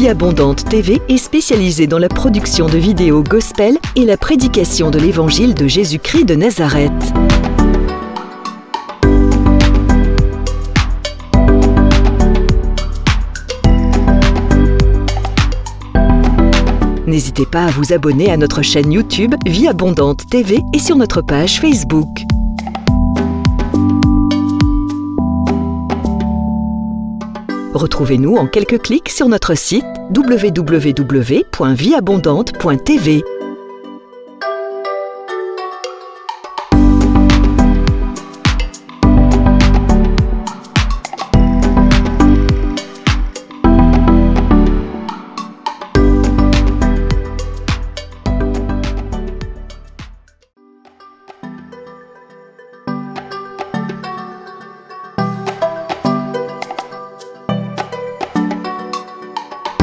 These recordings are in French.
Vie Abondante TV est spécialisée dans la production de vidéos gospel et la prédication de l'évangile de Jésus-Christ de Nazareth. N'hésitez pas à vous abonner à notre chaîne YouTube Vie Abondante TV et sur notre page Facebook. Retrouvez-nous en quelques clics sur notre site www.vieabondante.tv.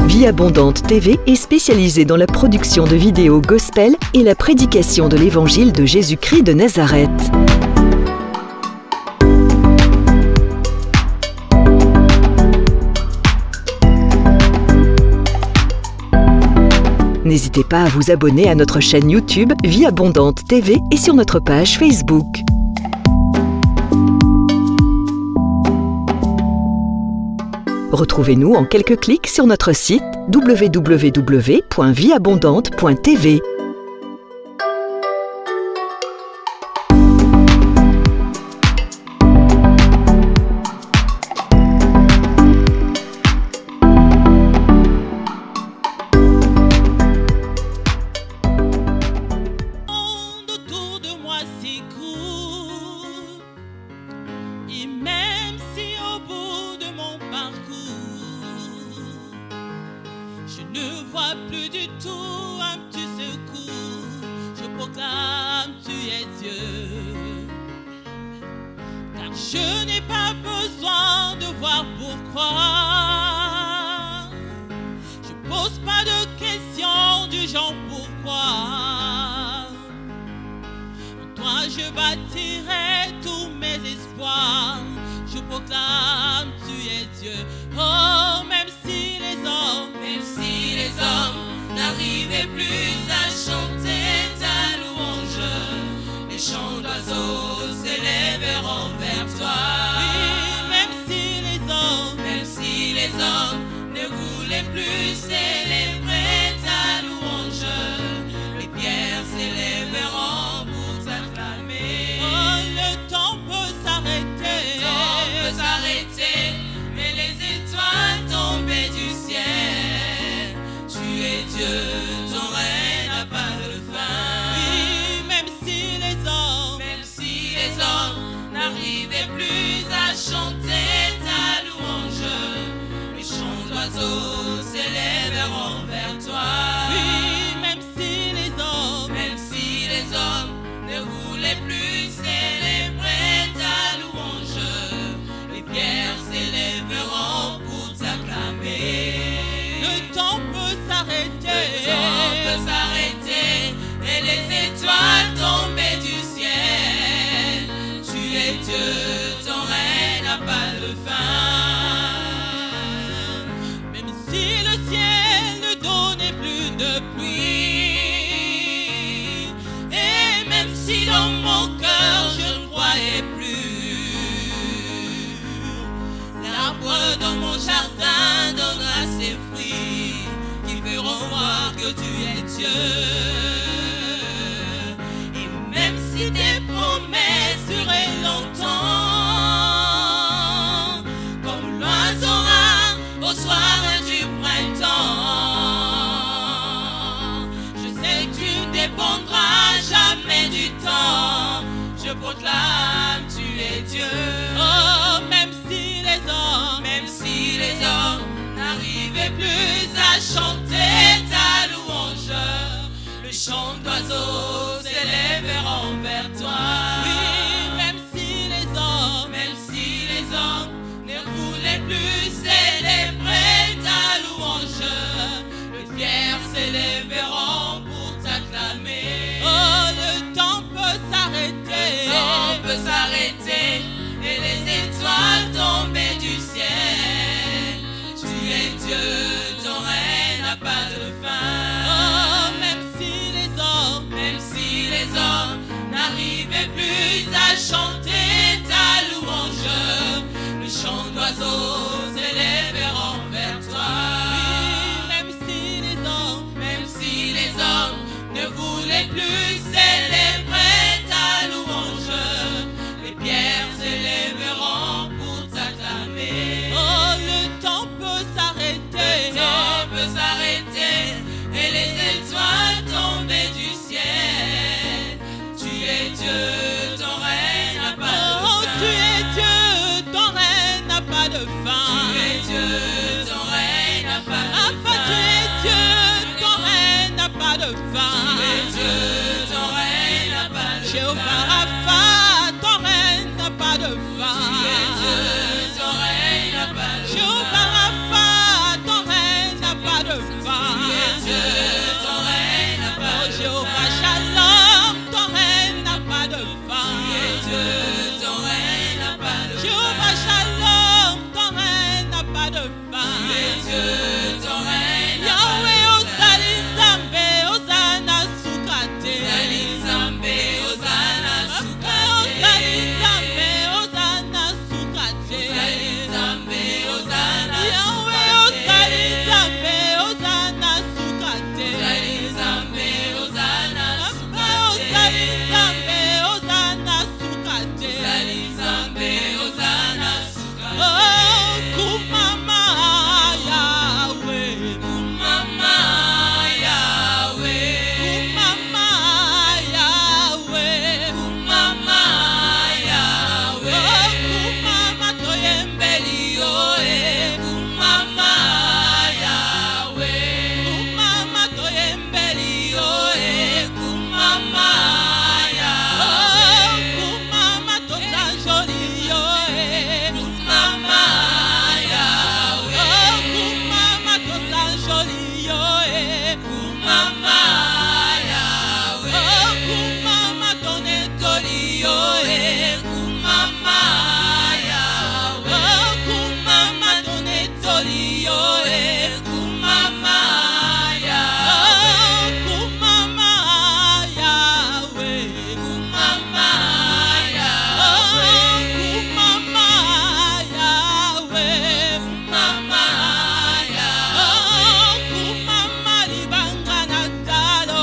Vie Abondante TV est spécialisée dans la production de vidéos gospel et la prédication de l'évangile de Jésus-Christ de Nazareth. N'hésitez pas à vous abonner à notre chaîne YouTube Vie Abondante TV et sur notre page Facebook. Retrouvez-nous en quelques clics sur notre site www.vieabondante.tv. Autour de moi s'écoule, et même si au bout de mon parcours je ne vois plus du tout un petit secours, je proclame tu es Dieu, car je n'ai pas besoin de voir pourquoi. Je pose pas de questions du genre pourquoi. En toi je bâtirai tous mes espoirs. Je proclame tu es Dieu. Oh, même si les hommes n'arrivaient plus à chanter ta louange, les chants d'oiseaux s'élèveront vers toi. Oui, même si les hommes ne voulaient plus célébrer ta louange, les pierres s'élèveront pour t'acclamer. Oh, le temps peut s'arrêter, mais les étoiles tombées du ciel, tu es Dieu, ton règne a Jéhovah Rapha, ton règne n'a pas de fin. Ton règne n'a pas de fin. Jéhovah Rapha, ton règne n'a pas de fin. Ton règne n'a pas de fin. Jéhovah Shalom, ton règne n'a pas de fin. Ton règne n'a pas de fin. Jéhovah Shalom, ton règne n'a pas de fin. Ton règne n'a pas de fin. Yahweh Ozali Nzambe, Ozana Sukate. Ozali Nzambe, Ozana Sukate. Ozali Nzambe, Ozana Sukate. Ozali Nzambe, Ozana Sukate. Yahweh Ozali Nzambe, Ozana Sukate. Ozali Nzambe, Ozana Sukate. Ozali Nzambe, Ozana Sukate. Ozali Nzambe, Ozana Sukate. Oh, Kumama Yahweh, Kumama Yahweh, Kumama Yahweh, Kumama Yahweh. Oh, Kumama toyembeli yo Kumama Yahweh, Kumama toyembeli yo Kumama Yahweh. Oh, Kumama tosanjoli yo Kumama Yahweh. Oh, Kumama tosanjoli yo Kumama Yahweh. Oh, Kumama tonetoli yo Kumama Yahweh. Oh, Kumama tonetoli yo Kumama Yahweh. Oh, Kumama Yahweh, Kumama Yahweh. Oh, Kumama Yahweh, Kumama Yahweh. Oh, Kumama libanga na talo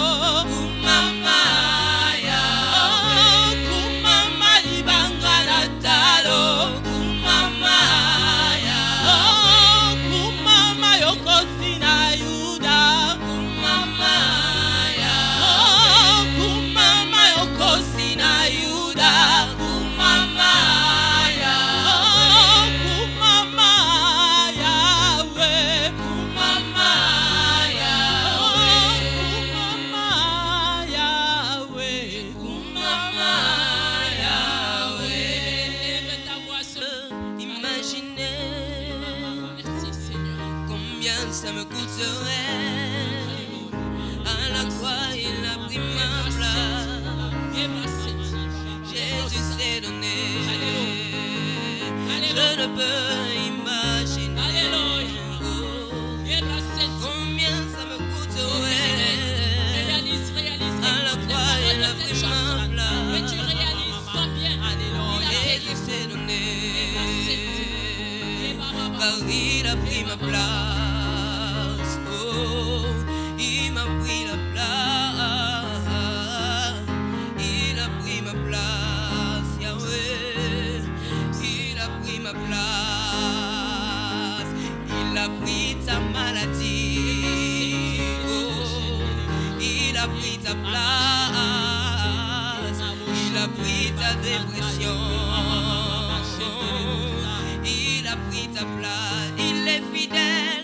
Kumama Yahweh. Oh, Kumama libanga na talo Kumama Yahweh. Oh, Kumama yokosi na Yuda Kumama Yahweh. Oh, Kumama yokosi na Yuda Kumama Yahweh. Oh, Kumama Yahweh, Kumama Yahweh. Oh, Kumama Yahweh, Kumama Yahweh. Lève ta voix Imaginez Merci Seigneur. combien ça me coûterait. À la croix, il a pris ma place. Jésus s'est donné. Je ne peux imaginer Alléluia. combien ça me coûterait. Réalise. À la croix, il a pris ma Mais tu place. réalises pas bien. Alléluia. Jésus s'est donné. Car il a pris ma place. Oh, il m'a pris la place. Il a pris ma place, Yahweh. Il a pris ma place. Il a pris ta maladie. Oh, il a pris ta place. Il a pris ta dépression. Il a pris ta place. Il est fidèle.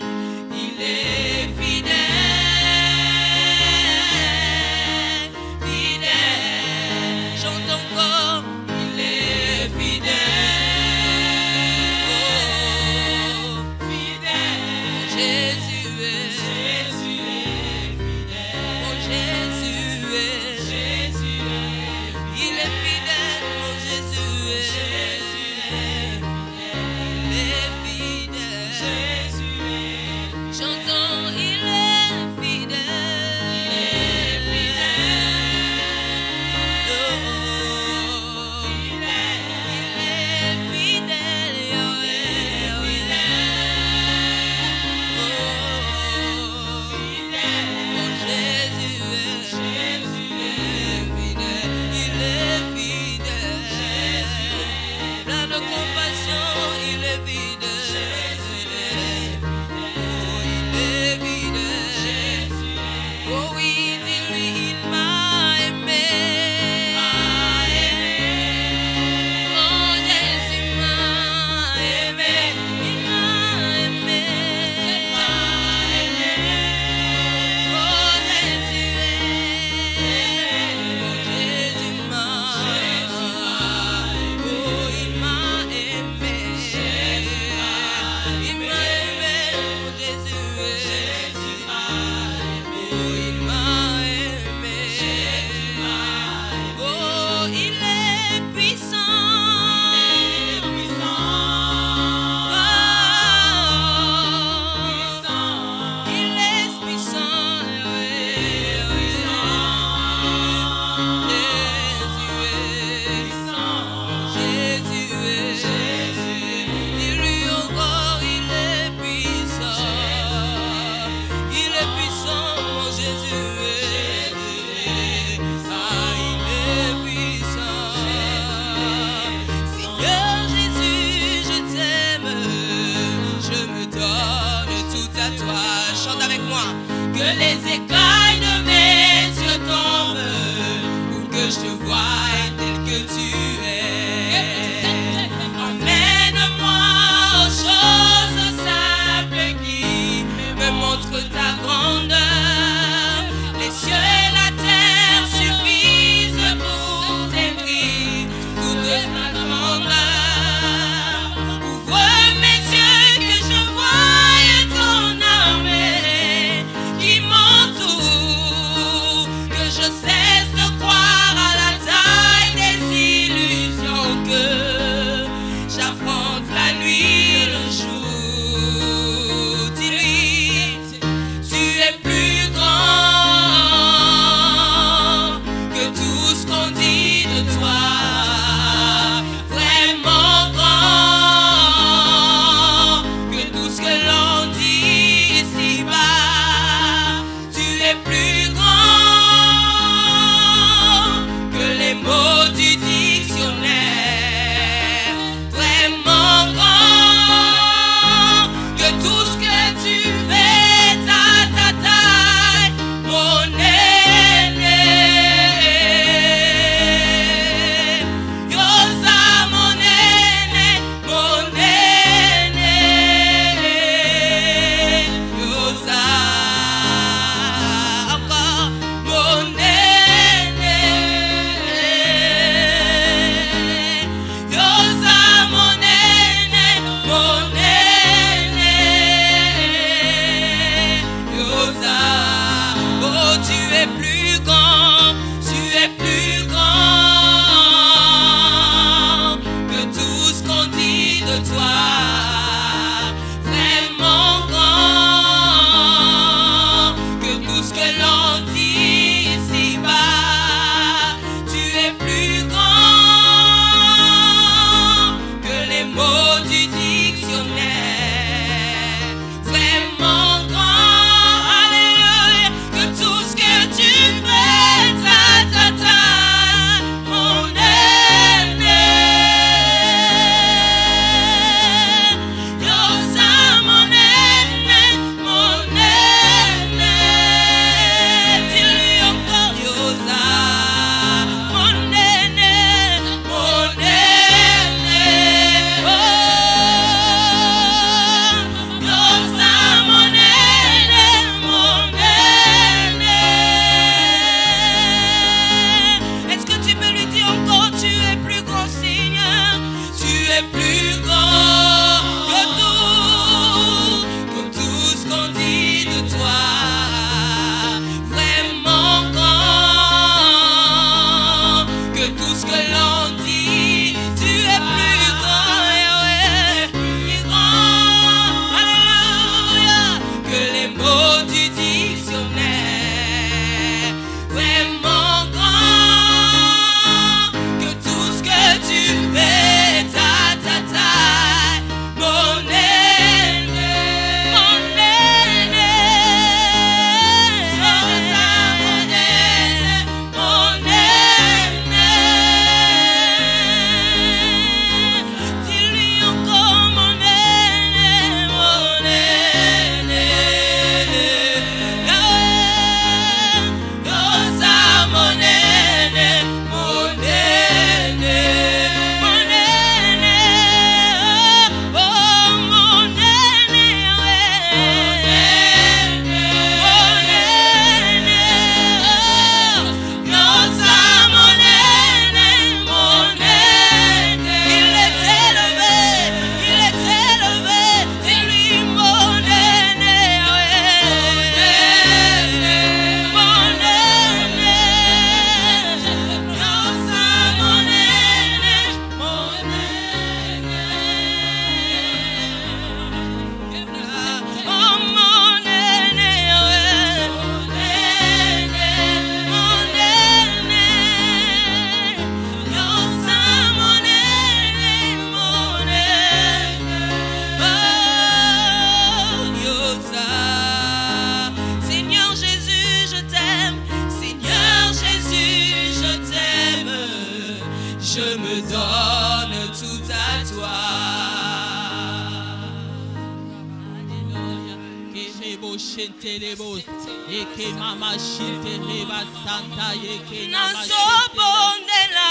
Il est fidèle. Fidèle. Chante encore. Il est fidèle. Oh, fidèle. Jésus est. Jésus est fidèle. Oh, Jésus est. Jésus est. Il est fidèle. Oh, Jésus est. tel que tu es. Emmène-moi aux choses simples qui me montrent ta grandeur. Les cieux et la terre suffisent pour décrire toute ta grandeur. Ouvre mes yeux que je voie ton armée qui m'entoure, que je cesse de croire à la taille des illusions, que j'affronte la nuit, le jour. Dis-lui, tu es plus grand que tout ce qu'on dit de toi. Vraiment grand que tout ce que l'on dit ici-bas. Tu es plus grand que les mots du dictionnaire. Vraiment grand que tout ce que tu fais, ta taille, mon aîné. Yosa, mon aîné, mon aîné. Yosa, encore mon aîné. Yosa, mon aîné, mon aîné. Yosa, oh tu es plus grand, tu es plus grand que tout ce qu'on dit de toi. Vraiment grand que tout ce que l'on dit ici-bas. Tu es plus grand que les mots du dictionnaire. Vraiment grand, alléluia, que tout ce que tu fais, ta, mon aîné. Yosa, mon aîné, mon aîné. Dis-lui encore, Yosa, mon aîné, mon aîné. Oh, Yosa, mon aîné, mon aîné. Est-ce que tu peux lui dire encore, tu es plus grand, Seigneur? Tu es plus grand que tout ce qu'on dit de toi. Vraiment grand que tout ce que l'on dit. Tu es plus grand, Yahweh, plus grand, alléluia, que les mots du dictionnaire. Vraiment grand que tout ce que tu fais, ta, mon aîné, mon aîné. Yosa, mon aîné, mon aîné. Dis-lui encore, mon aîné, mon aîné. Yosa, mon aîné, mon aîné. Mon aîné, oh mon aîné, mon aîné. Yosa, mon aîné, mon aîné. Il est élevé, dis-lui mon aîné, mon aîné. Yosa, mon aîné, mon aîné. Oh mon aîné, mon aîné. Yosa, mon aîné, mon aîné. Oh Yosa. Seigneur Jésus, je t'aime. Seigneur Jésus, je t'aime. Je me donne tout à toi. Eke mama shite reba santa eke nama Nasobondela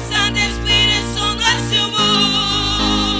Saint-Esprit descendra sur vous.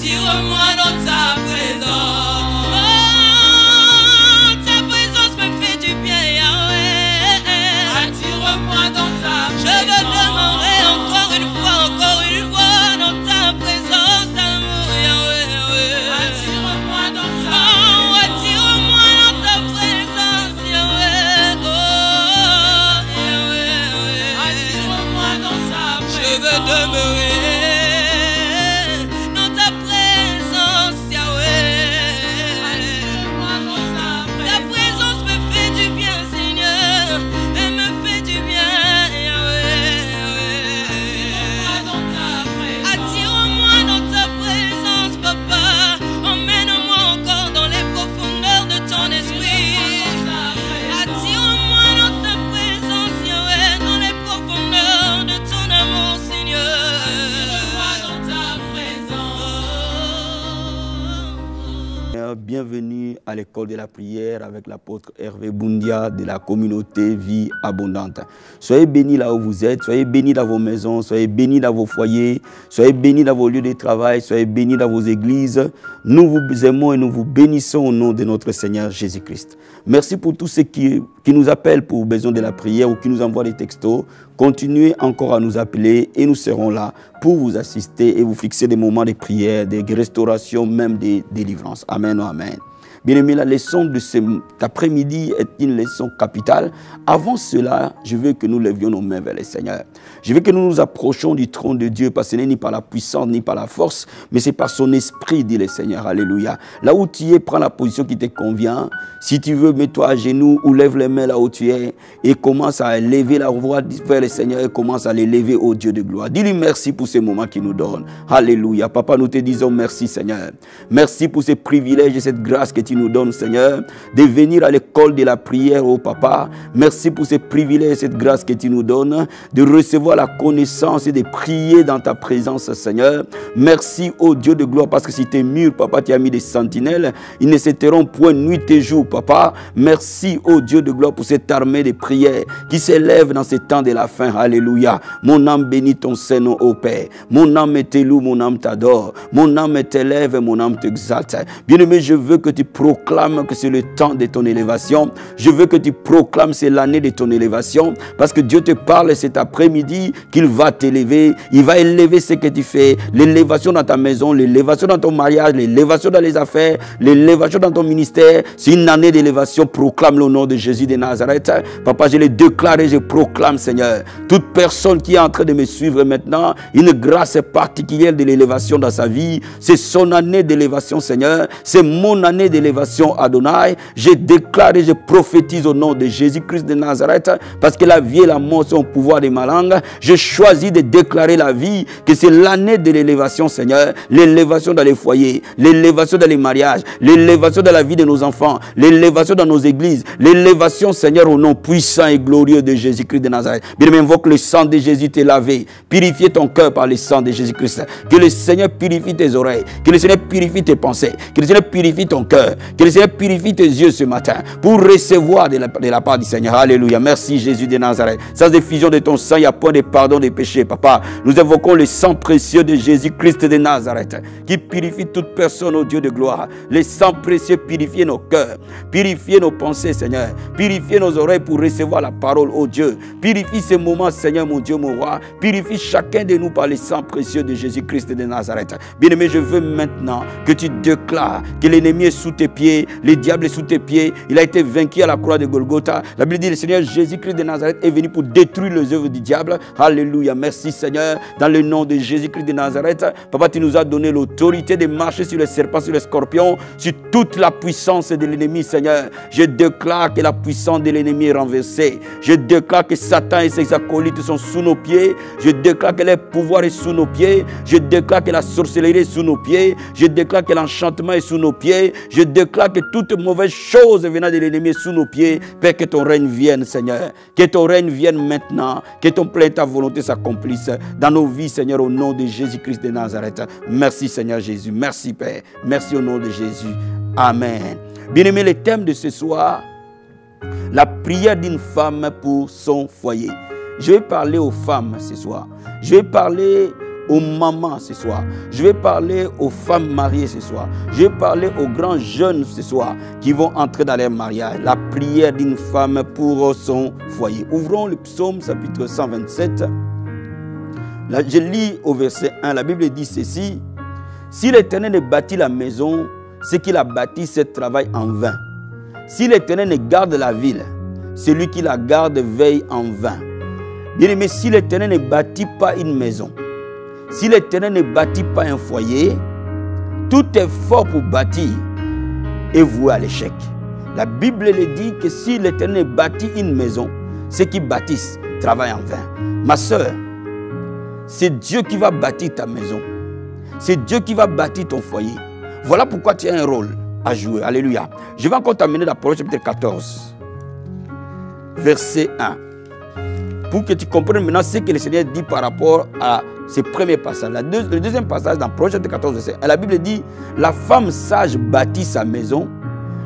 Attire-moi dans ta présence. Oh, ta présence me fait du bien, Yahweh. Attire-moi dans ta présence. Je veux demeurer encore une fois dans ta présence, amour, Yahweh, Yahweh. Attire-moi dans ta présence. Oh, attire-moi dans ta présence, Yahweh. Oh, Yahweh, Yahweh. Attire-moi dans ta présence. Je veux demeurer. Bienvenue à l'école de la prière avec l'apôtre Hervé Boundia de la communauté Vie Abondante. Soyez bénis là où vous êtes, soyez bénis dans vos maisons, soyez bénis dans vos foyers, soyez bénis dans vos lieux de travail, soyez bénis dans vos églises. Nous vous aimons et nous vous bénissons au nom de notre Seigneur Jésus-Christ. Merci pour tous ceux qui nous appellent pour besoin de la prière ou qui nous envoient des textos. Continuez encore à nous appeler et nous serons là pour vous assister et vous fixer des moments de prière, de restauration, même des délivrances. Amen, amen. Bien-aimés, la leçon de cet après-midi est une leçon capitale. Avant cela, je veux que nous levions nos mains vers le Seigneur. Je veux que nous nous approchions du trône de Dieu, parce que ce n'est ni par la puissance, ni par la force, mais c'est par son esprit, dit le Seigneur. Alléluia. Là où tu es, prends la position qui te convient. Si tu veux, mets-toi à genoux ou lève les mains là où tu es et commence à lever la voix vers le Seigneur et commence à les lever au Dieu de gloire. Dis-lui merci pour ces moments qu'il nous donne. Alléluia. Papa, nous te disons merci, Seigneur. Merci pour ces privilèges et cette grâce que tu nous donnes, Seigneur, de venir à l'école de la prière, oh Papa. Merci pour ces privilèges et cette grâce que tu nous donnes, de recevoir la connaissance et de prier dans ta présence, Seigneur. Merci, oh Dieu de gloire, parce que si tes murs, Papa, tu as mis des sentinelles, ils ne s'éteront point nuit et jour, Papa. Merci, oh Dieu de gloire, pour cette armée de prières qui s'élève dans ces temps de la fin. Alléluia. Mon âme bénit ton Saint-Nom, ô Père. Mon âme te loue, mon âme t'adore. Mon âme t'élève, mon âme t'exalte. Bien-aimé, je veux que tu proclames que c'est le temps de ton élévation. Je veux que tu proclames c'est l'année de ton élévation, parce que Dieu te parle cet après-midi qu'il va t'élever. Il va élever ce que tu fais. L'élévation dans ta maison, l'élévation dans ton mariage, l'élévation dans les affaires, l'élévation dans ton ministère. C'est une année d'élévation. Proclame le nom de Jésus de Nazareth. Papa, je le déclare et je proclame, Seigneur. Toute personne qui est en train de me suivre maintenant, une grâce particulière de l'élévation dans sa vie. C'est son année d'élévation, Seigneur. C'est mon année d'élévation, Adonai. Je déclare et je prophétise au nom de Jésus-Christ de Nazareth, parce que la vie et la mort sont au pouvoir de ma langue. Je choisis de déclarer la vie, que c'est l'année de l'élévation, Seigneur. L'élévation dans les foyers, l'élévation dans les mariages, l'élévation dans la vie de nos enfants, l'élévation dans nos églises, l'élévation, Seigneur, au nom puissant et glorieux de Jésus-Christ de Nazareth. Bien, invoque le sang de Jésus t'est lavé. Purifie ton cœur par le sang de Jésus-Christ. Que le Seigneur purifie tes oreilles, que le Seigneur purifie tes pensées, que le Seigneur purifie ton cœur, que le Seigneur purifie tes yeux ce matin pour recevoir de la part du Seigneur. Alléluia. Merci Jésus de Nazareth. Sans effusion de ton sang, il n'y a point de pardon des péchés, Papa. Nous invoquons le sang précieux de Jésus-Christ de Nazareth qui purifie toute personne, au Dieu de gloire. Le sang précieux purifie nos cœurs, purifie nos pensées, Seigneur. Purifie nos oreilles pour recevoir la parole, ô Dieu. Purifie ces moments, Seigneur, mon Dieu, mon roi. Purifie chacun de nous par le sang précieux de Jésus-Christ de Nazareth. Bien-aimé, je veux maintenant que tu déclares que l'ennemi est sous tes pieds, le diable est sous tes pieds. Il a été vaincu à la croix de Golgotha. La Bible dit le Seigneur Jésus-Christ de Nazareth est venu pour détruire les œuvres du diable. Alléluia. Merci Seigneur. Dans le nom de Jésus-Christ de Nazareth, Papa, tu nous as donné l'autorité de marcher sur les serpents, sur les scorpions, sur toute la puissance de l'ennemi, Seigneur. Je déclare que la puissance de l'ennemi est renversée. Je déclare que Satan et ses acolytes sont sous nos pieds. Je déclare que le pouvoir est sous nos pieds. Je déclare que la sorcellerie est sous nos pieds. Je déclare que l'enchantement est sous nos pieds. Je déclare que toute mauvaise chose venant de l'ennemi est sous nos pieds. Père, que ton règne vienne, Seigneur. Que ton règne vienne maintenant. Que ton plein ta volonté s'accomplisse dans nos vies, Seigneur, au nom de Jésus-Christ de Nazareth. Merci, Seigneur Jésus. Merci, Père. Merci au nom de Jésus. Amen. Bien-aimé, le thème de ce soir, la prière d'une femme pour son foyer. Je vais parler aux femmes ce soir. Je vais parler aux mamans ce soir. Je vais parler aux femmes mariées ce soir. Je vais parler aux grands jeunes ce soir qui vont entrer dans leur mariage. La prière d'une femme pour son foyer. Ouvrons le psaume chapitre 127. Là, je lis au verset 1. La Bible dit ceci. Si l'Éternel bâtit la maison, ce qu'il a bâti, c'est travail en vain. Si l'Éternel garde la ville, celui qui la garde veille en vain. Bien aimé, si l'Éternel ne bâtit pas une maison, si l'Éternel ne bâtit pas un foyer, tout effort pour bâtir est voué à l'échec. La Bible le dit que si l'Éternel bâtit une maison, ceux qui bâtissent travaillent en vain. Ma soeur, c'est Dieu qui va bâtir ta maison. C'est Dieu qui va bâtir ton foyer. Voilà pourquoi tu as un rôle à jouer. Alléluia. Je vais encore t'amener dans Proverbe chapitre 14, verset 1. Pour que tu comprennes maintenant ce que le Seigneur dit par rapport à ce premier passage. Le deuxième passage dans Proverbe chapitre 14, verset 1. La Bible dit, la femme sage bâtit sa maison,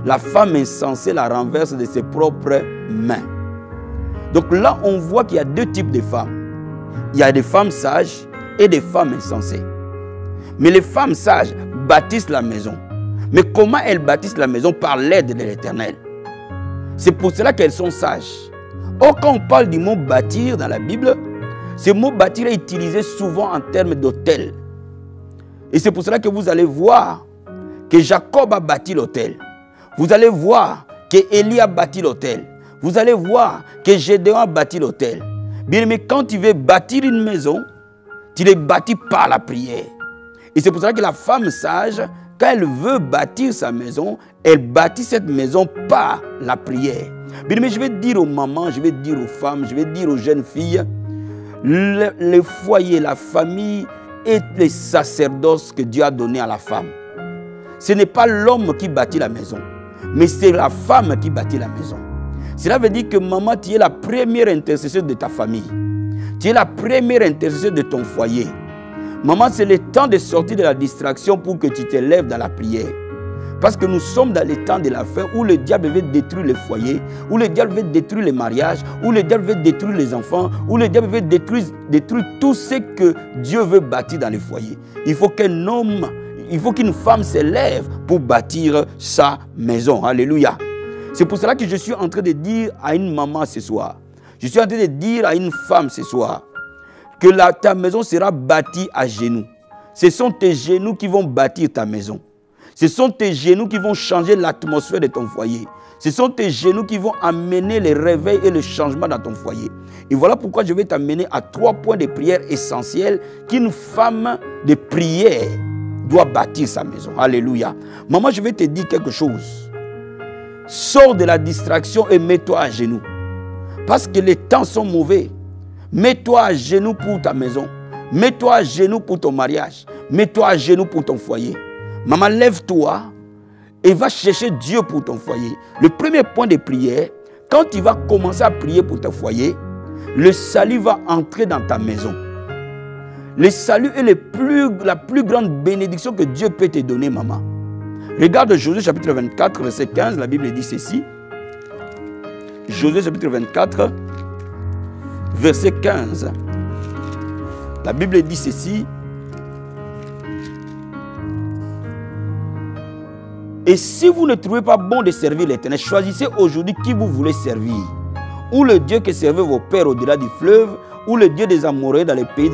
la femme insensée la renverse de ses propres mains. Donc là, on voit qu'il y a deux types de femmes. Il y a des femmes sages et des femmes insensées. Mais les femmes sages bâtissent la maison. Mais comment elles bâtissent la maison? Par l'aide de l'Éternel. C'est pour cela qu'elles sont sages. Or, quand on parle du mot bâtir dans la Bible, ce mot bâtir est utilisé souvent en termes d'hôtel. Et c'est pour cela que vous allez voir que Jacob a bâti l'hôtel. Vous allez voir que Élie a bâti l'hôtel. Vous allez voir que Gédéon a bâti l'hôtel. Bien aimé, quand tu veux bâtir une maison, tu l'es bâti par la prière. Et c'est pour cela que la femme sage, quand elle veut bâtir sa maison, elle bâtit cette maison par la prière. Bien aimé, je vais dire aux mamans, je vais dire aux femmes, je vais dire aux jeunes filles, le foyer, la famille et les sacerdoces que Dieu a donné à la femme. Ce n'est pas l'homme qui bâtit la maison, mais c'est la femme qui bâtit la maison. Cela veut dire que maman, tu es la première intercesseuse de ta famille. Tu es la première intercesseuse de ton foyer. Maman, c'est le temps de sortir de la distraction pour que tu te lèves dans la prière. Parce que nous sommes dans le temps de la fin où le diable veut détruire le foyer, où le diable veut détruire les mariages, où le diable veut détruire les enfants, où le diable veut détruire tout ce que Dieu veut bâtir dans le foyer. Il faut qu'un homme, il faut qu'une femme se lève pour bâtir sa maison. Alléluia. C'est pour cela que je suis en train de dire à une maman ce soir, je suis en train de dire à une femme ce soir, que ta maison sera bâtie à genoux. Ce sont tes genoux qui vont bâtir ta maison. Ce sont tes genoux qui vont changer l'atmosphère de ton foyer. Ce sont tes genoux qui vont amener le réveil et le changement dans ton foyer. Et voilà pourquoi je vais t'amener à 3 points de prière essentiels qu'une femme de prière doit bâtir sa maison. Alléluia. Maman, je vais te dire quelque chose. Sors de la distraction et mets-toi à genoux. Parce que les temps sont mauvais. Mets-toi à genoux pour ta maison. Mets-toi à genoux pour ton mariage. Mets-toi à genoux pour ton foyer. Maman, lève-toi et va chercher Dieu pour ton foyer. Le premier point de prière, quand tu vas commencer à prier pour ton foyer, le salut va entrer dans ta maison. Le salut est la plus grande bénédiction que Dieu peut te donner, maman. Regarde Josué chapitre 24, verset 15, la Bible dit ceci. Josué chapitre 24, verset 15. La Bible dit ceci. Et si vous ne trouvez pas bon de servir l'Éternel, choisissez aujourd'hui qui vous voulez servir. Ou le Dieu que servaient vos pères au-delà du fleuve, ou le Dieu des Amoréens dans les pays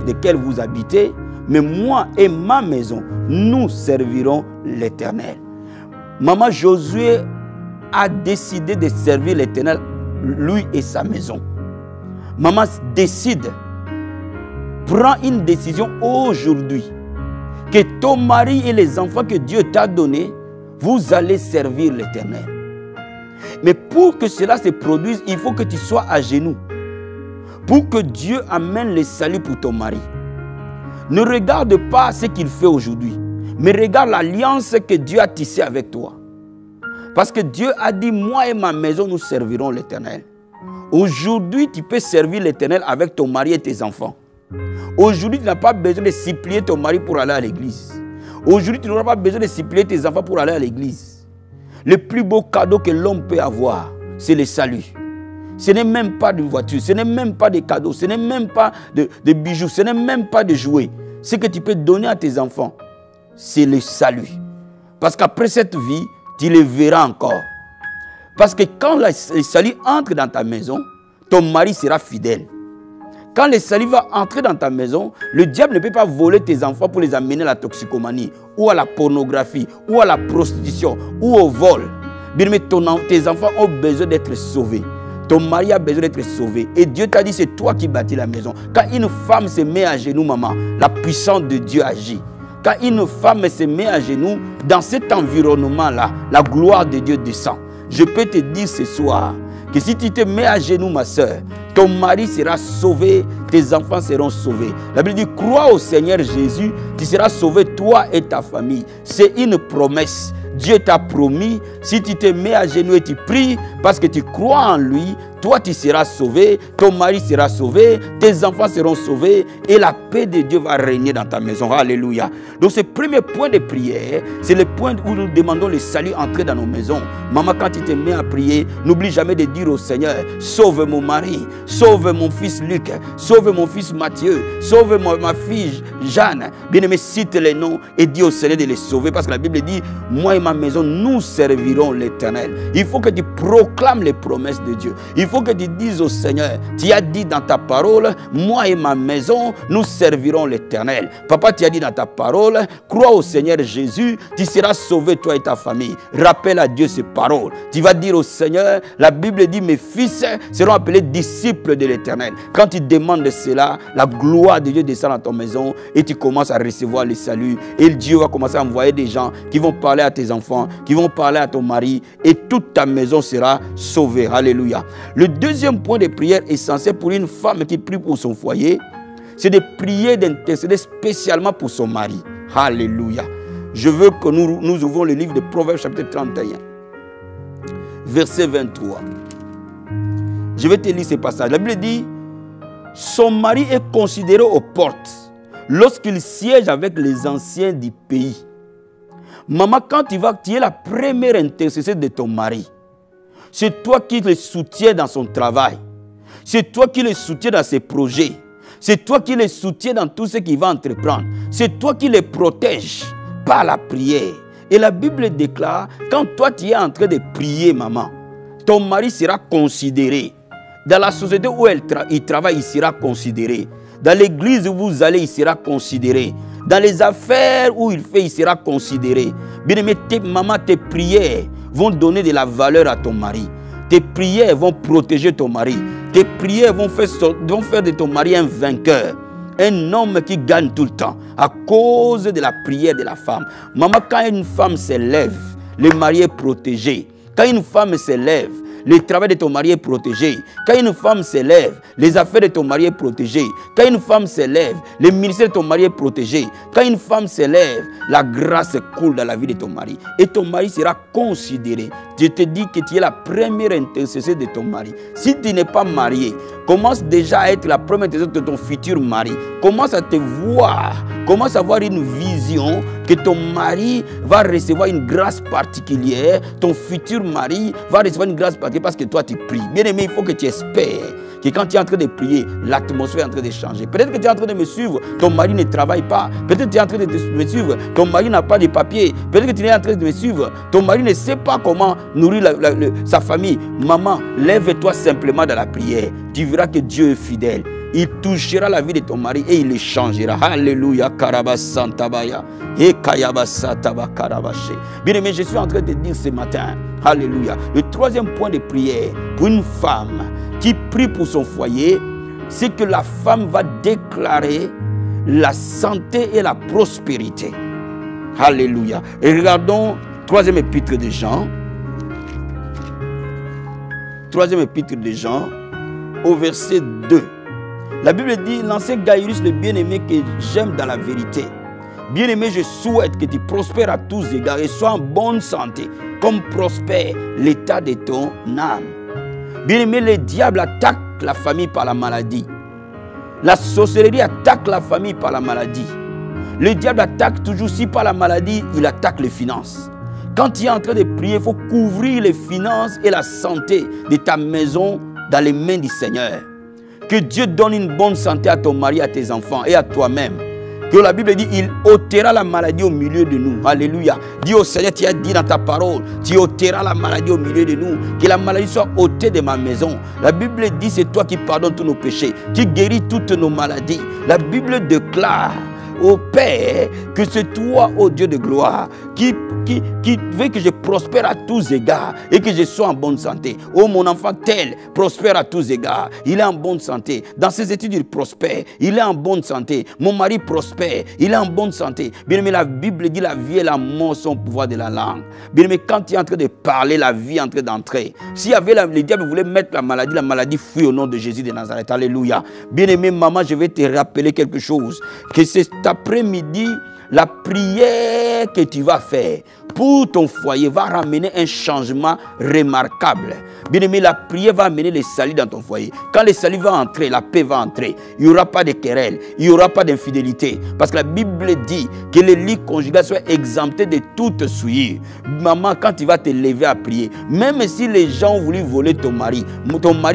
desquels vous habitez. Mais moi et ma maison, nous servirons l'Éternel. Maman, Josué a décidé de servir l'Éternel, lui et sa maison. Maman, décide. Prends une décision aujourd'hui. Que ton mari et les enfants que Dieu t'a donnés, vous allez servir l'Éternel. Mais pour que cela se produise, il faut que tu sois à genoux. Pour que Dieu amène le salut pour ton mari. Ne regarde pas ce qu'il fait aujourd'hui, mais regarde l'alliance que Dieu a tissée avec toi. Parce que Dieu a dit, moi et ma maison, nous servirons l'Éternel. Aujourd'hui, tu peux servir l'Éternel avec ton mari et tes enfants. Aujourd'hui, tu n'as pas besoin de supplier ton mari pour aller à l'église. Aujourd'hui, tu n'auras pas besoin de supplier tes enfants pour aller à l'église. Le plus beau cadeau que l'homme peut avoir, c'est le salut. Ce n'est même pas de voiture, ce n'est même pas de cadeaux, ce n'est même pas de bijoux, ce n'est même pas de jouets. Ce que tu peux donner à tes enfants, c'est le salut. Parce qu'après cette vie, tu les verras encore. Parce que quand le salut entre dans ta maison, ton mari sera fidèle. Quand le salut va entrer dans ta maison, le diable ne peut pas voler tes enfants pour les amener à la toxicomanie, ou à la pornographie, ou à la prostitution, ou au vol. Bien, mais tes enfants ont besoin d'être sauvés. Ton mari a besoin d'être sauvé. Et Dieu t'a dit, c'est toi qui bâtis la maison. Quand une femme se met à genoux, maman, la puissance de Dieu agit. Quand une femme se met à genoux, dans cet environnement-là, la gloire de Dieu descend. Je peux te dire ce soir que si tu te mets à genoux, ma soeur, ton mari sera sauvé, tes enfants seront sauvés. La Bible dit, crois au Seigneur Jésus, tu seras sauvé, toi et ta famille. C'est une promesse. Dieu t'a promis, si tu te mets à genoux et tu pries, parce que tu crois en lui, toi tu seras sauvé, ton mari sera sauvé, tes enfants seront sauvés et la paix de Dieu va régner dans ta maison. Alléluia. Donc ce premier point de prière, c'est le point où nous demandons le salut entrer dans nos maisons. Maman, quand tu te mets à prier, n'oublie jamais de dire au Seigneur, sauve mon mari, sauve mon fils Luc, sauve mon fils Matthieu, sauve ma fille Jeanne. Bien-aimé, cite les noms et dis au Seigneur de les sauver, parce que la Bible dit, moi et ma maison, nous servirons l'Éternel. Il faut que tu proclames les promesses de Dieu. Il faut que tu dises au Seigneur, tu as dit dans ta parole, moi et ma maison, nous servirons l'Éternel. Papa, tu as dit dans ta parole, crois au Seigneur Jésus, tu seras sauvé, toi et ta famille. Rappelle à Dieu ces paroles. Tu vas dire au Seigneur, la Bible dit, mes fils seront appelés disciples de l'Éternel. Quand tu demandes cela, la gloire de Dieu descend dans ton maison et tu commences à recevoir le salut. Et Dieu va commencer à envoyer des gens qui vont parler à tes enfants, qui vont parler à ton mari, et toute ta maison sera sauvée. Alléluia. Le deuxième point de prière essentiel pour une femme qui prie pour son foyer, c'est de prier, d'intercéder spécialement pour son mari. Alléluia. Je veux que nous ouvrons le livre de Proverbes chapitre 31, verset 23. Je vais te lire ce passage. La Bible dit, son mari est considéré aux portes lorsqu'il siège avec les anciens du pays. Maman, quand tu es la première intercesseur de ton mari, c'est toi qui le soutiens dans son travail. C'est toi qui le soutiens dans ses projets. C'est toi qui le soutiens dans tout ce qu'il va entreprendre. C'est toi qui le protèges par la prière. Et la Bible déclare, quand toi tu es en train de prier, maman, ton mari sera considéré. Dans la société où il travaille, il sera considéré. Dans l'église où vous allez, il sera considéré. Dans les affaires où il fait, il sera considéré. Bien aimé, maman, tes prières vont donner de la valeur à ton mari. Tes prières vont protéger ton mari. Tes prières vont faire de ton mari un vainqueur. Un homme qui gagne tout le temps à cause de la prière de la femme. Maman, quand une femme s'élève, le mari est protégé. Quand une femme s'élève, le travail de ton mari est protégé. Quand une femme s'élève, les affaires de ton mari est protégé. Quand une femme s'élève, le ministère de ton mari est protégé. Quand une femme s'élève, la grâce coule dans la vie de ton mari. Et ton mari sera considéré. Je te dis que tu es la première intercesseur de ton mari. Si tu n'es pas marié, commence déjà à être la première intercesseur de ton futur mari. Commence à te voir. Commence à avoir une vision que ton mari va recevoir une grâce particulière. Ton futur mari va recevoir une grâce particulière parce que toi tu pries. Bien aimé, il faut que tu espères que quand tu es en train de prier, l'atmosphère est en train de changer. Peut-être que tu es en train de me suivre, ton mari ne travaille pas. Peut-être que tu es en train de me suivre, ton mari n'a pas de papier. Peut-être que tu es en train de me suivre, ton mari ne sait pas comment nourrir sa famille. Maman, lève-toi simplement dans la prière. Tu verras que Dieu est fidèle. Il touchera la vie de ton mari et il le changera. Alléluia. Karabasantabaya. Et Kayabasataba Karabaché. Bien aimé, je suis en train de te dire ce matin. Alléluia. Le troisième point de prière pour une femme qui prie pour son foyer, c'est que la femme va déclarer la santé et la prospérité. Alléluia. Et regardons troisième épître de Jean. Troisième épître de Jean, au verset 2. La Bible dit, l'ancien Gaïrus, le bien-aimé que j'aime dans la vérité. Bien-aimé, je souhaite que tu prospères à tous égards et sois en bonne santé, comme prospère l'état de ton âme. Bien-aimé, le diable attaque la famille par la maladie. La sorcellerie attaque la famille par la maladie. Le diable attaque toujours, si par la maladie, il attaque les finances. Quand tu es en train de prier, il faut couvrir les finances et la santé de ta maison dans les mains du Seigneur. Que Dieu donne une bonne santé à ton mari, à tes enfants et à toi-même. Que la Bible dit, il ôtera la maladie au milieu de nous. Alléluia. Dis au Seigneur, tu as dit dans ta parole, tu ôteras la maladie au milieu de nous. Que la maladie soit ôtée de ma maison. La Bible dit, c'est toi qui pardonnes tous nos péchés, qui guéris toutes nos maladies. La Bible déclare au Père que c'est toi, ô Dieu de gloire, qui veut que je prospère à tous égards et que je sois en bonne santé. Oh, mon enfant tel prospère à tous égards. Il est en bonne santé. Dans ses études, il prospère. Il est en bonne santé. Mon mari prospère. Il est en bonne santé. Bien aimé, la Bible dit la vie et la mort sont au pouvoir de la langue. Bien aimé, quand tu es en train de parler, la vie est en train d'entrer. S'il y avait le diable voulait mettre la maladie fuit au nom de Jésus de Nazareth. Alléluia. Bien aimé, maman, je vais te rappeler quelque chose. Que cet après-midi, la prière que tu vas faire pour ton foyer va ramener un changement remarquable. Bien aimé, la prière va amener le salut dans ton foyer. Quand le salut va entrer, la paix va entrer. Il n'y aura pas de querelle, il n'y aura pas d'infidélité. Parce que la Bible dit que le lit conjugal soit exempté de toute souillure. Maman, quand tu vas te lever à prier, même si les gens ont voulu voler ton mari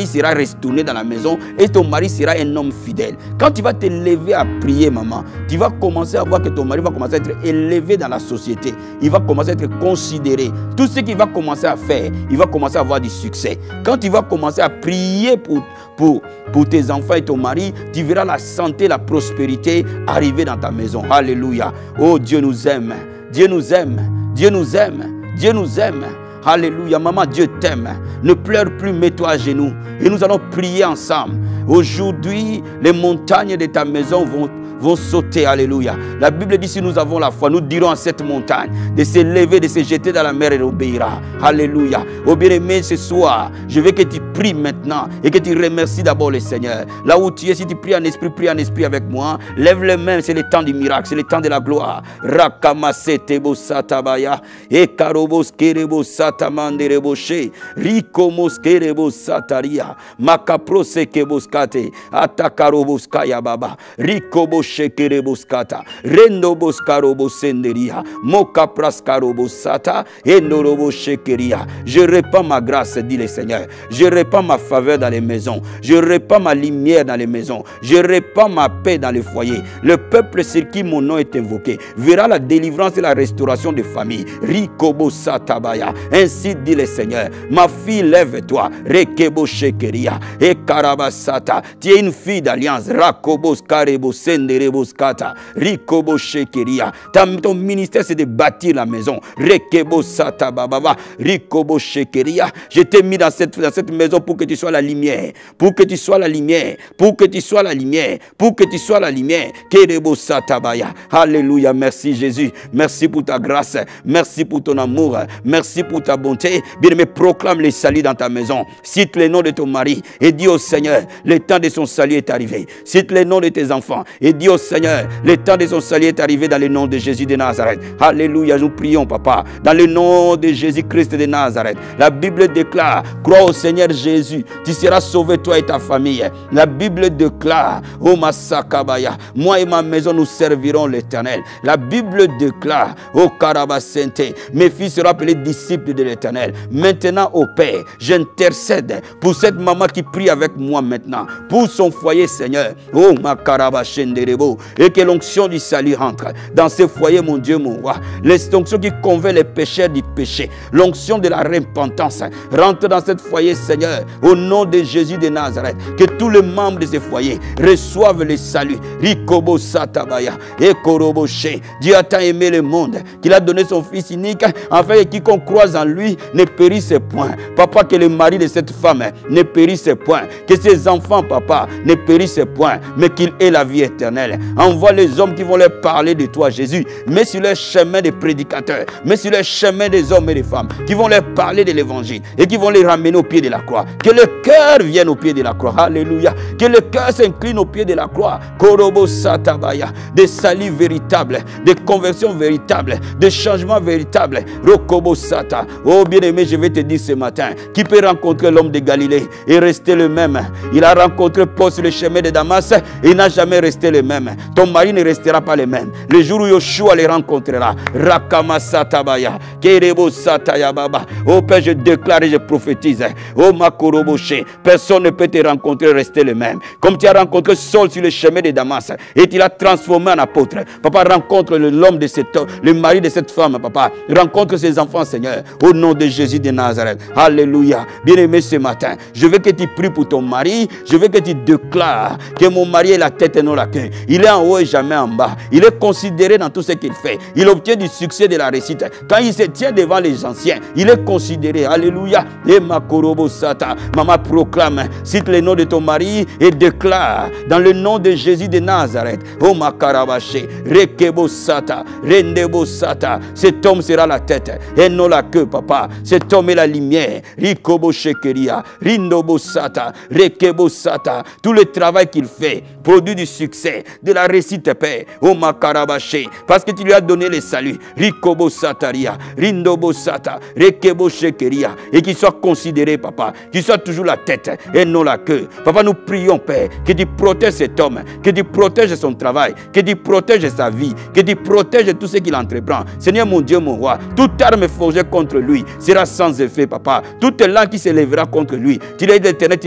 sera retourné dans la maison et ton mari sera un homme fidèle. Quand tu vas te lever à prier, maman, tu vas commencer à voir que ton mari va commencer à être élevé dans la société. Il va commencer à être considéré. Tout ce qu'il va commencer à faire, il va commencer à avoir du succès. Quand tu vas commencer à prier pour tes enfants et ton mari, tu verras la santé, la prospérité arriver dans ta maison. Alléluia. Oh, Dieu nous aime. Dieu nous aime. Dieu nous aime. Dieu nous aime. Alléluia. Maman, Dieu t'aime. Ne pleure plus, mets-toi à genoux. Et nous allons prier ensemble. Aujourd'hui, les montagnes de ta maison vont sauter. Alléluia. La Bible dit, si nous avons la foi, nous dirons à cette montagne de se lever, de se jeter dans la mer et d'obéira. Alléluia. Oh bien-aimé, ce soir, je veux que tu pries maintenant et que tu remercies d'abord le Seigneur. Là où tu es, si tu pries en esprit avec moi. Lève les mains, c'est le temps du miracle, c'est le temps de la gloire. Rakamasete satabaya et karobos kerebo satamande reboshe rikomos kerebo sataria makaprose keboskate atakarobos kaya baba rikobos shekereboskata rendo boskarobo senderia moka praskarobo sata endorobo shekeria. Je répands ma grâce, dit le Seigneur. Je répands ma faveur dans les maisons. Je répands ma lumière dans les maisons. Je répands ma paix dans les foyers. Le peuple sur qui mon nom est invoqué verra la délivrance et la restauration des familles. Rikobo satabaya. Ainsi dit le Seigneur. Ma fille, lève-toi. Rekebo shekeria et karabasata. Tu es une fille d'alliance. Rakobos karebo sendereboskata. Rikobo shekeria. Ton ministère, c'est de bâtir la maison. Rekebo satababa. Rikobo shekeria. Je t'ai mis dans cette maison pour que tu sois la lumière. Pour que tu sois la lumière. Pour que tu sois la lumière. Pour que tu sois la lumière. Kerebo satabaya. Alléluia. Merci Jésus. Merci pour ta grâce. Merci pour ton amour. Merci pour ta bonté. Bien-aimé, proclame le salut dans ta maison. Cite le nom de ton mari et dis au Seigneur, le temps de son salut est arrivé. Cite le nom de tes enfants et dis au Seigneur, le temps de son salut est arrivé dans le nom de Jésus de Nazareth. Alléluia, nous prions, papa, dans le nom de Jésus-Christ de Nazareth. La Bible déclare, crois au Seigneur Jésus, tu seras sauvé toi et ta famille. La Bible déclare, oh Masakabaya, moi et ma maison nous servirons l'Éternel. La Bible déclare, oh Karabasente, mes fils seront appelés disciples de l'Éternel. Maintenant, au Père, j'intercède pour cette maman qui prie avec moi maintenant, pour son foyer, Seigneur. Oh Makarabashenderebo, et que l'onction du salut rentre dans ce foyer, mon Dieu, mon roi. L'onction qui convainc les pécheurs du péché, l'onction de la repentance rentre dans ce foyer, Seigneur, au nom de Jésus de Nazareth. Que tous les membres de ce foyer reçoivent le salut. Rikobo satabaya et koroboshe. Dieu a tant aimé le monde qu'il a donné son Fils unique, afin que quiconque croise en lui ne périsse point. Papa, que le mari de cette femme ne périsse point. Que ses enfants, papa, ne périssent point, mais qu'il ait la vie éternelle. Envoie les hommes qui vont leur parler de toi, Jésus. Mets sur leur chemin des prédicateurs, mets sur leur chemin des hommes et des femmes qui vont leur parler de l'évangile et qui vont les ramener au pied de la croix. Que le cœur vienne au pied de la croix. Alléluia. Que le cœur s'incline au pied de la croix. Korobo satabaya. Des saluts véritables, des conversions véritables, des changements véritables. Rokobo sata. Oh bien-aimé, je vais te dire ce matin, qui peut rencontrer l'homme de Galilée et rester le même? Il a rencontré Paul sur le chemin de Damas et il n'a jamais resté le même. même. Ton mari ne restera pas le même. Le jour où Yoshua les rencontrera, Rakama Satabaya, Kerebo Sataya Baba. Oh Père, je déclare et je prophétise. Oh Makoroboshe, personne ne peut te rencontrer et rester le même. Comme tu as rencontré Saul sur le chemin de Damas et tu l'as transformé en apôtre. Papa, rencontre l'homme de cet homme, le mari de cette femme, papa. Rencontre ses enfants, Seigneur, au nom de Jésus de Nazareth. Alléluia. Bien-aimé, ce matin, je veux que tu pries pour ton mari. Je veux que tu déclares que mon mari est la tête et non la queue. Il est en haut et jamais en bas. Il est considéré dans tout ce qu'il fait. Il obtient du succès, de la réussite. Quand il se tient devant les anciens, il est considéré. Alléluia. Et Makorobo Sata. Maman proclame, cite le nom de ton mari et déclare dans le nom de Jésus de Nazareth. Oh Makarabache, Rekebo Sata, Rendebo Sata. Cet homme sera la tête et non la queue, papa. Cet homme est la lumière. Rikobo Shekeria, Rindobo Sata, Rekebo Sata. Tout le travail qu'il fait produit du succès, de la réussite, Père. Oh Makarabache, parce que tu lui as donné le salut. Rikobo Sataria, Rindobo Sata, Rekebo Shekeria. Et qu'il soit considéré, papa. Qu'il soit toujours la tête et non la queue. Papa, nous prions, Père, que tu protèges cet homme, que tu protèges son travail, que tu protèges sa vie, que tu protèges tout ce qu'il entreprend. Seigneur mon Dieu, mon roi, toute arme forgée contre lui sera sans effet, papa. Toute langue qui se lèvera contre lui, tu l'as d'éternel,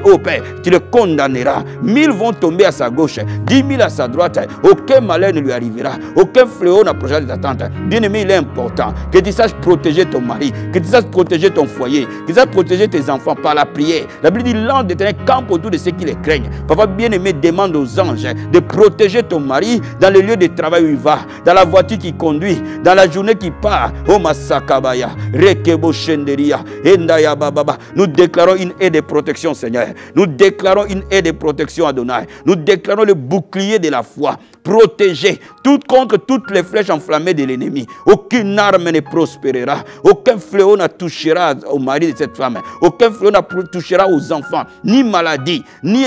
oh Père, tu le condamneras. 1000 vont tomber à sa gauche, 10 000 à sa droite. Aucun malheur ne lui arrivera, aucun fléau n'approchera de ta tente. Bien-aimé, il est important que tu saches protéger ton mari, que tu saches protéger ton foyer, que tu saches protéger tes enfants par la prière. La Bible dit l'ange d'éternel campe autour de ceux qui les craignent. Papa bien-aimé, demande aux anges de protéger ton mari dans le lieu de travail où il va, dans la voiture qu'il conduit, dans la journée qui part. Oh Masakabaya, Rekebo Shenderia, Endaya Bababa. Nous déclarons une aide de protection, Seigneur. Nous déclarons une aide de protection, Adonai. Nous déclarons le bouclier de la foi. Protégé contre toutes les flèches enflammées de l'ennemi. Aucune arme ne prospérera. Aucun fléau ne touchera au mari de cette femme. Aucun fléau ne touchera aux enfants. Ni maladie, ni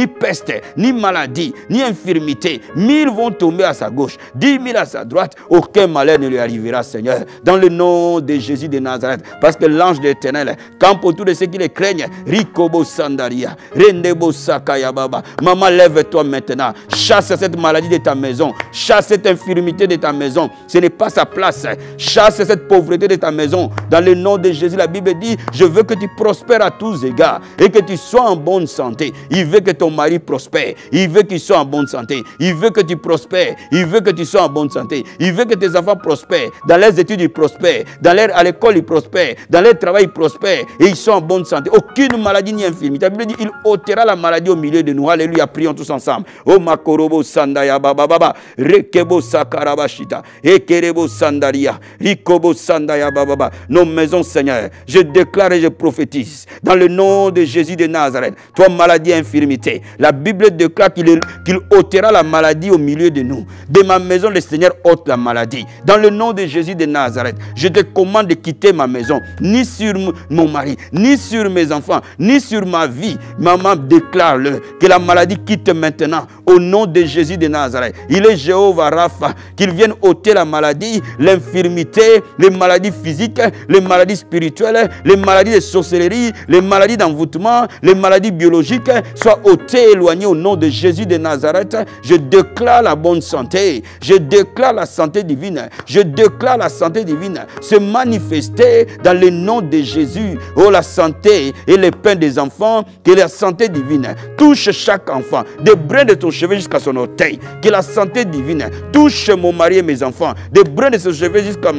peste, ni maladie, ni infirmité. 1000 vont tomber à sa gauche, 10 000 à sa droite. Aucun malheur ne lui arrivera, Seigneur. Dans le nom de Jésus de Nazareth. Parce que l'ange de l'Éternel campe autour de ceux qui les craignent. Rikobo Sandaria, Rendebo Sakaya Baba. Maman, lève-toi maintenant. Chasse cette maladie de ta maison. Chasse cette infirmité de ta maison. Ce n'est pas sa place. Chasse cette pauvreté de ta maison. Dans le nom de Jésus, la Bible dit, je veux que tu prospères à tous égards et que tu sois en bonne santé. Il veut que ton mari prospère. Il veut qu'il soit en bonne santé. Il veut que tu prospères. Il veut que tu sois en bonne santé. Il veut que tes enfants prospèrent. Dans leurs études, ils prospèrent. À l'école, ils prospèrent. Dans leur travail, ils prospèrent. Et ils sont en bonne santé. Aucune maladie ni infirmité. La Bible dit, il ôtera la maladie au milieu de nous. Alléluia. Prions tous ensemble. Oh Makorobo Sandaya Baba Baba. Rekebo Sakarabashita. Ekerebo Sandaria. Rikobo Sandaya Baba Baba. Nos maisons, Seigneur. Je déclare et je prophétise. Dans le nom de Jésus de Nazareth. Toi, maladie et infirmité. La Bible déclare qu'il ôtera la maladie au milieu de nous. De ma maison, le Seigneur ôte la maladie. Dans le nom de Jésus de Nazareth, je te commande de quitter ma maison, ni sur mon mari, ni sur mes enfants, ni sur ma vie. Maman, déclare-le, que la maladie quitte maintenant, au nom de Jésus de Nazareth. Il est Jéhovah Rapha, qu'il vienne ôter la maladie, l'infirmité, les maladies physiques, les maladies spirituelles, les maladies de sorcellerie, les maladies d'envoûtement, les maladies biologiques, soient ôtées, éloignées au nom de Jésus de Nazareth. Je déclare la bonne santé, je déclare la santé divine, je déclare la santé divine se manifester dans le nom de Jésus. Oh, la santé et les pains des enfants, que la santé divine touche chaque enfant, des brins de ton cheveu jusqu'à son orteil. Que la santé divine touche mon mari et mes enfants, des brins de son cheveu jusqu'à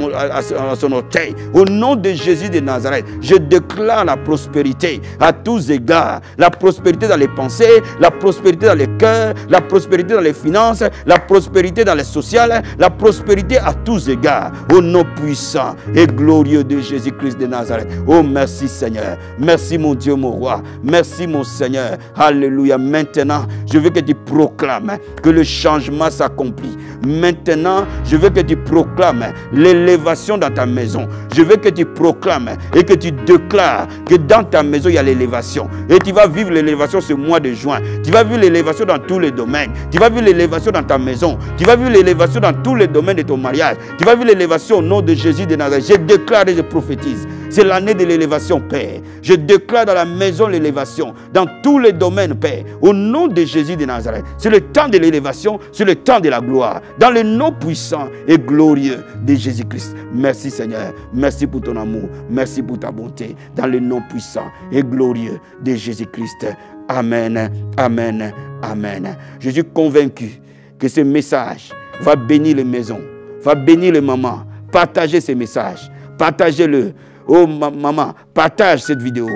son orteil. Au nom de Jésus de Nazareth, je déclare la prospérité à tous égards. La prospérité dans les pensées, la prospérité dans les cœurs, la prospérité dans les finances, la prospérité dans les sociales, la prospérité à tous égards. Au nom puissant et glorieux de Jésus-Christ de Nazareth. Oh, merci Seigneur. Merci mon Dieu, mon roi. Merci mon Seigneur. Alléluia. Maintenant, je veux que tu proclames que le changement s'accomplit. Maintenant, je veux que tu proclames l'élévation dans ta maison. Je veux que tu proclames et que tu déclares que dans ta maison, il y a l'élévation. Et tu vas vivre l'élévation ce mois de juin. Tu vas vivre l'élévation dans tous les domaines. Tu vas vivre l'élévation dans ta maison. Tu vas vivre l'élévation dans tous les domaines de ton mariage. Tu vas vivre l'élévation au nom de Jésus de Nazareth. Je déclare et je prophétise. C'est l'année de l'élévation, Père. Je déclare dans la maison l'élévation, dans tous les domaines, Père. Au nom de Jésus de Nazareth. C'est le temps de l'élévation, c'est le temps de la gloire. Dans le nom puissant et glorieux de Jésus-Christ. Merci Seigneur. Merci pour ton amour. Merci pour ta bonté. Dans le nom puissant et glorieux de Jésus-Christ. Amen. Amen. Amen. Je suis convaincu que ce message va bénir les maisons, va bénir les mamans. Partagez ce message. Partagez-le. Oh maman, partage cette vidéo.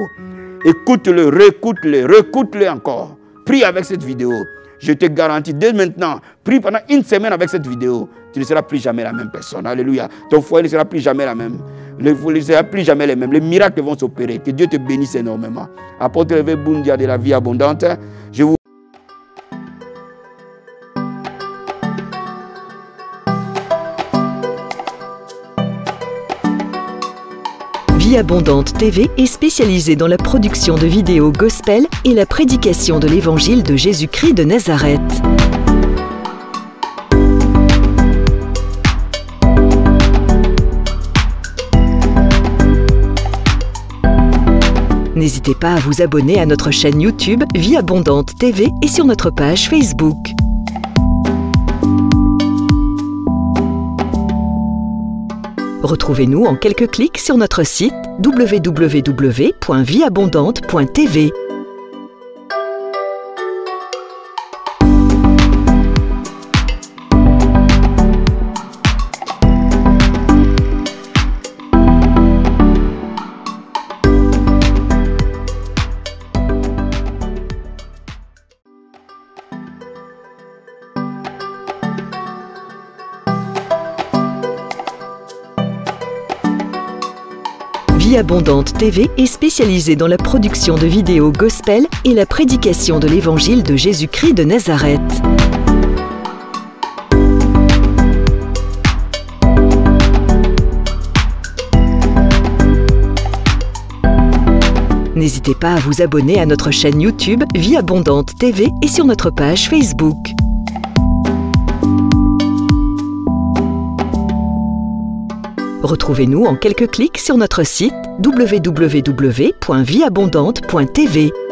Écoute-le, réécoute-le, réécoute-le encore. Prie avec cette vidéo. Je te garantis, dès maintenant, prie pendant une semaine avec cette vidéo. Tu ne seras plus jamais la même personne. Alléluia. Ton foyer ne sera plus jamais la même. Ne sera plus jamais les mêmes. Les miracles vont s'opérer. Que Dieu te bénisse énormément. Apôtre Hervé Boundia de la vie abondante. Je vous Vie Abondante TV est spécialisée dans la production de vidéos gospel et la prédication de l'évangile de Jésus-Christ de Nazareth. N'hésitez pas à vous abonner à notre chaîne YouTube Vie Abondante TV et sur notre page Facebook. Retrouvez-nous en quelques clics sur notre site www.vieabondante.tv. Vie Abondante TV est spécialisée dans la production de vidéos gospel et la prédication de l'évangile de Jésus-Christ de Nazareth. N'hésitez pas à vous abonner à notre chaîne YouTube Vie Abondante TV et sur notre page Facebook. Retrouvez-nous en quelques clics sur notre site www.vieabondante.tv.